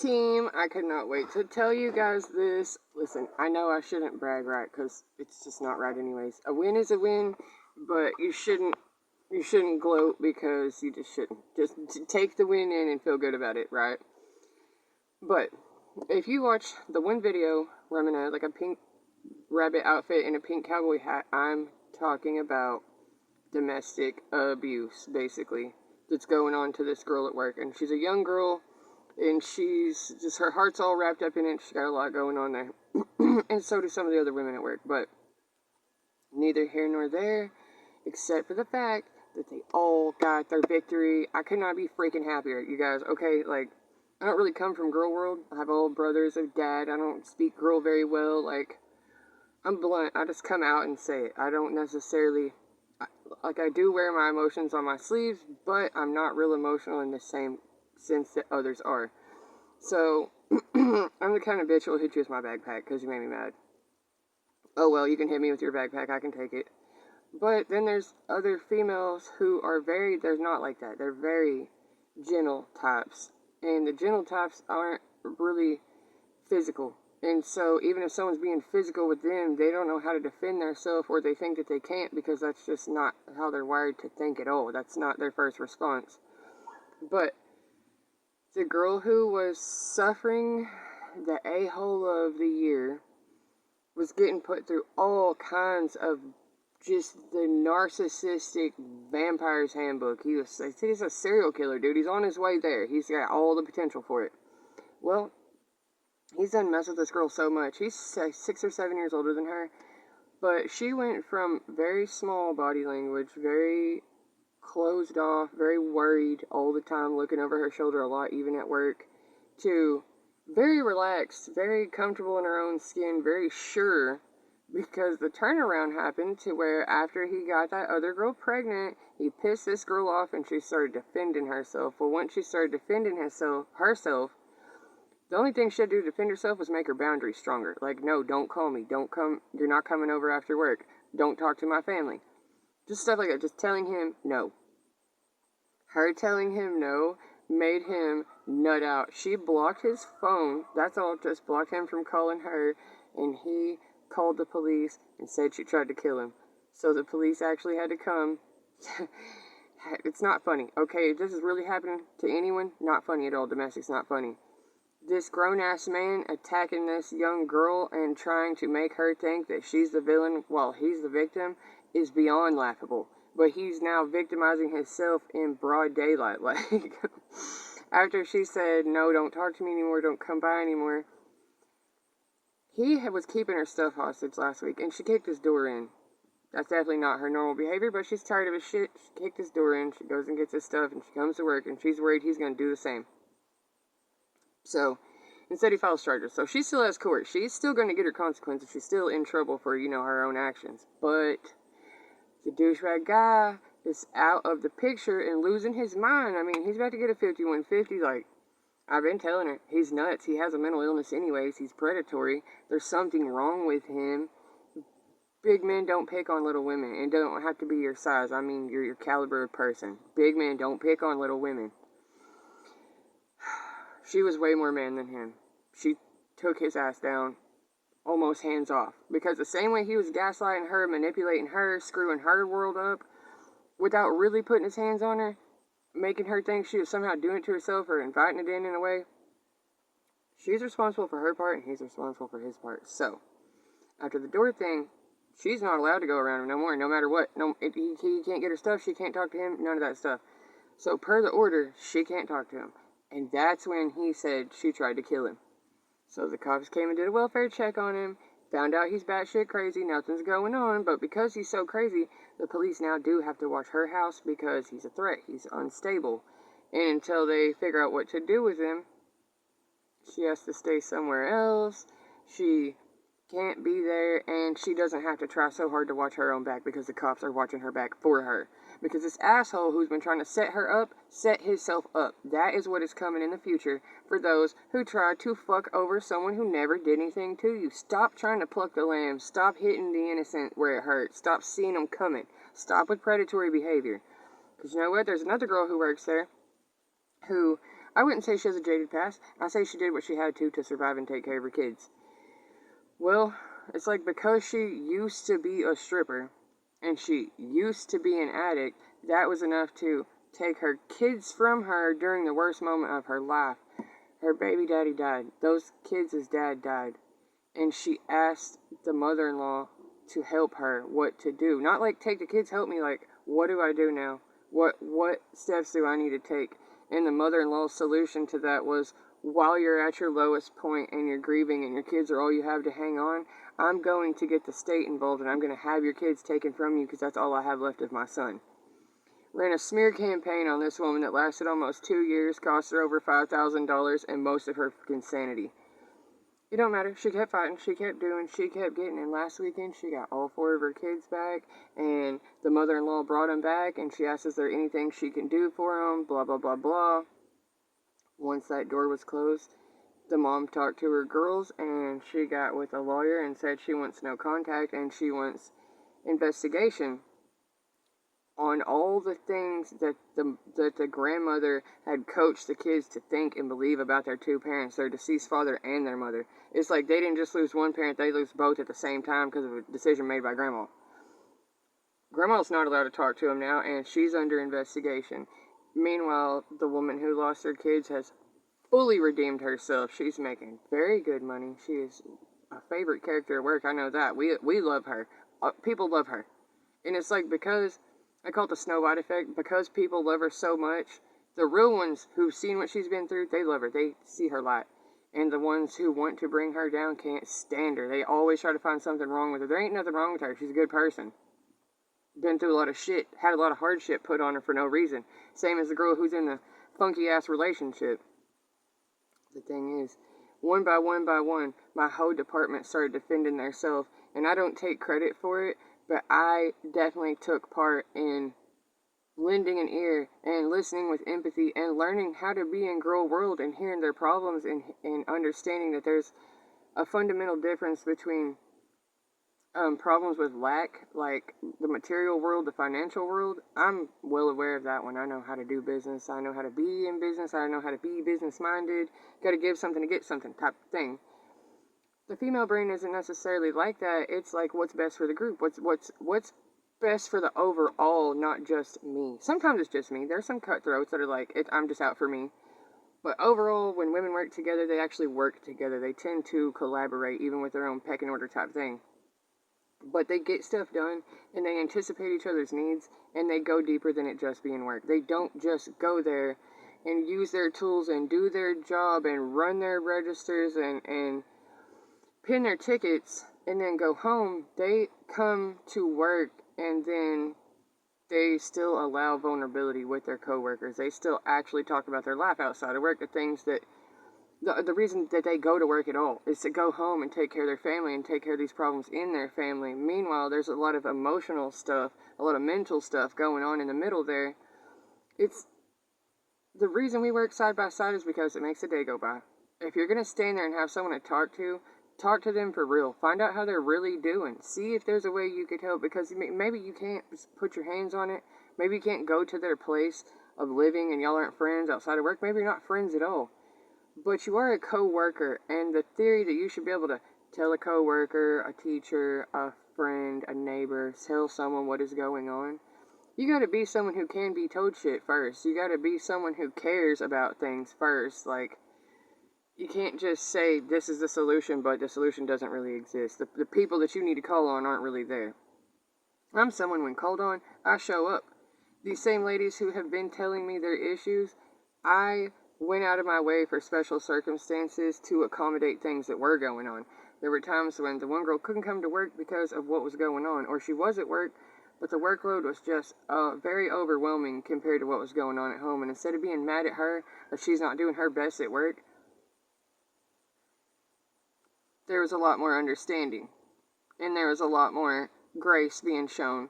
team. I could not wait to tell you guys this. Listen, I know I shouldn't brag, right? Because it's just not right anyways. A win is a win, but you shouldn't gloat because you just shouldn't. Just take the win in and feel good about it, right? But if you watch the one video where I'm in a pink rabbit outfit and a pink cowboy hat, I'm talking about domestic abuse, basically, that's going on to this girl at work. And she's a young girl, and she's just, her heart's all wrapped up in it. She's got a lot going on there. And so do some of the other women at work. But neither here nor there, except for the fact that they all got their victory. I could not be freaking happier, you guys. Okay, like, I don't really come from girl world. I have all brothers of dad. I don't speak girl very well. Like, I'm blunt. I just come out and say it. I don't necessarily, like, I do wear my emotions on my sleeves, but I'm not real emotional in the same sense that others are. So, I'm the kind of bitch who will hit you with my backpack because you made me mad. Oh, well, you can hit me with your backpack. I can take it. But then there's other females who are they're not like that. They're very gentle types. And the gentle types aren't really physical. And so even if someone's being physical with them, they don't know how to defend themselves, or they think that they can't because that's just not how they're wired to think at all. That's not their first response. But the girl who was suffering the a-hole of the year was getting put through all kinds of just the narcissistic vampire's handbook. He's a serial killer, dude. He's on his way there. He's got all the potential for it. Well, he's done messed with this girl so much. He's 6 or 7 years older than her. But she went from very small body language, very closed off, very worried all the time, looking over her shoulder a lot, even at work, to very relaxed, very comfortable in her own skin, very sure. Because the turnaround happened to where after he got that other girl pregnant, he pissed this girl off and she started defending herself. Well, once she started defending herself, the only thing she had to do to defend herself was make her boundaries stronger. Like, no, don't call me. Don't come. You're not coming over after work. Don't talk to my family. Just stuff like that. Just telling him no. Her telling him no made him nut out. She blocked his phone. That's all. Just blocked him from calling her. And he called the police and said she tried to kill him. So the police actually had to come. It's not funny. Okay, if this is really happening to anyone, not funny at all. Domestic's not funny. This grown-ass man attacking this young girl and trying to make her think that she's the villain while he's the victim is beyond laughable. But he's now victimizing himself in broad daylight. Like, after she said, no, don't talk to me anymore, don't come by anymore, he was keeping her stuff hostage last week, and she kicked his door in. That's definitely not her normal behavior, but she's tired of his shit. She kicked his door in, she goes and gets his stuff, and she comes to work, and she's worried he's going to do the same. So, instead he files charges. So she still has court. She's still going to get her consequences. She's still in trouble for, her own actions. But the douchebag guy is out of the picture and losing his mind. I mean, he's about to get a 5150, like, I've been telling her, he's nuts. He has a mental illness anyways. He's predatory. There's something wrong with him. Big men don't pick on little women. And don't have to be your size. I mean, you're your caliber of person. Big men don't pick on little women. She was way more man than him. She took his ass down, almost hands off. Because the same way he was gaslighting her, manipulating her, screwing her world up, without really putting his hands on her, making her think she was somehow doing it to herself or inviting it in a way. She's responsible for her part and he's responsible for his part. So, after the door thing, she's not allowed to go around him no more, no matter what. He can't get her stuff, she can't talk to him, none of that stuff. So, per the order, she can't talk to him. And that's when he said she tried to kill him. So the cops came and did a welfare check on him, found out he's batshit crazy, nothing's going on, but because he's so crazy, the police now do have to watch her house because he's a threat, he's unstable. And until they figure out what to do with him, she has to stay somewhere else, she can't be there, and she doesn't have to try so hard to watch her own back because the cops are watching her back for her. Because this asshole who's been trying to set her up, set himself up. That is what is coming in the future for those who try to fuck over someone who never did anything to you. Stop trying to pluck the lamb. Stop hitting the innocent where it hurts. Stop seeing them coming. Stop with predatory behavior. Because you know what? There's another girl who works there who I wouldn't say she has a jaded past. I say she did what she had to survive and take care of her kids. Well, it's like because she used to be a stripper and she used to be an addict, that was enough to take her kids from her during the worst moment of her life. Her baby daddy died. Those kids' dad died. And she asked the mother-in-law to help her what to do. Not like take the kids, help me, like what do I do now? What steps do I need to take? And the mother-in-law's solution to that was, while you're at your lowest point and you're grieving and your kids are all you have to hang on, I'm going to get the state involved and I'm going to have your kids taken from you because that's all I have left of my son. Ran a smear campaign on this woman that lasted almost 2 years, cost her over $5,000 and most of her insanity. It don't matter. She kept fighting. She kept doing. She kept getting. And last weekend, she got all 4 of her kids back. And the mother-in-law brought them back. And she asked, is there anything she can do for them? Blah, blah, blah, blah. Once that door was closed, the mom talked to her girls. And she got with a lawyer and said she wants no contact. And she wants investigation on all the things that the grandmother had coached the kids to think and believe about their 2 parents, their deceased father and their mother. It's like they didn't just lose one parent, they lose both at the same time because of a decision made by grandma. Grandma's not allowed to talk to him now, and she's under investigation. Meanwhile, the woman who lost her kids has fully redeemed herself. She's making very good money. She is a favorite character at work, I know that. We love her. People love her. And it's like because I call it the Snow White effect. Because people love her so much, the real ones who've seen what she's been through, they love her. They see her light. And the ones who want to bring her down can't stand her. They always try to find something wrong with her. There ain't nothing wrong with her. She's a good person. Been through a lot of shit. Had a lot of hardship put on her for no reason. Same as the girl who's in the funky-ass relationship. The thing is, one by one, my whole department started defending themselves. And I don't take credit for it, but I definitely took part in lending an ear and listening with empathy and learning how to be in girl world and hearing their problems and understanding that there's a fundamental difference between problems with lack, like the material world, the financial world. I'm well aware of that one. I know how to do business. I know how to be in business. I know how to be business-minded. Got to give something to get something type of thing. The female brain isn't necessarily like that. It's like what's best for the group. What's best for the overall, not just me. Sometimes it's just me. There's some cutthroats that are like, I'm just out for me. But overall, when women work together, they actually work together. They tend to collaborate, even with their own pecking order type thing. But they get stuff done, and they anticipate each other's needs, and they go deeper than it just being work. They don't just go there and use their tools and do their job and run their registers and pin their tickets and then go home. They come to work and then they still allow vulnerability with their coworkers. They still actually talk about their life outside of work, the things that the reason that they go to work at all is to go home and take care of their family and take care of these problems in their family. Meanwhile, there's a lot of emotional stuff, a lot of mental stuff going on in the middle there. It's the reason we work side by side is because it makes the day go by. If you're going to stand there and have someone to talk to them for real. Find out how they're really doing. See if there's a way you could help, because maybe you can't put your hands on it. Maybe you can't go to their place of living and y'all aren't friends outside of work. Maybe you're not friends at all. But you are a co-worker, and the theory that you should be able to tell a co-worker, a teacher, a friend, a neighbor, tell someone what is going on, you gotta be someone who can be told shit first. You gotta be someone who cares about things first. Like, you can't just say this is the solution, but the solution doesn't really exist. The people that you need to call on aren't really there. I'm someone, when called on, I show up. These same ladies who have been telling me their issues, I went out of my way for special circumstances to accommodate things that were going on. There were times when the one girl couldn't come to work because of what was going on, or she was at work, but the workload was just very overwhelming compared to what was going on at home. And instead of being mad at her that she's not doing her best at work, there was a lot more understanding, and there was a lot more grace being shown.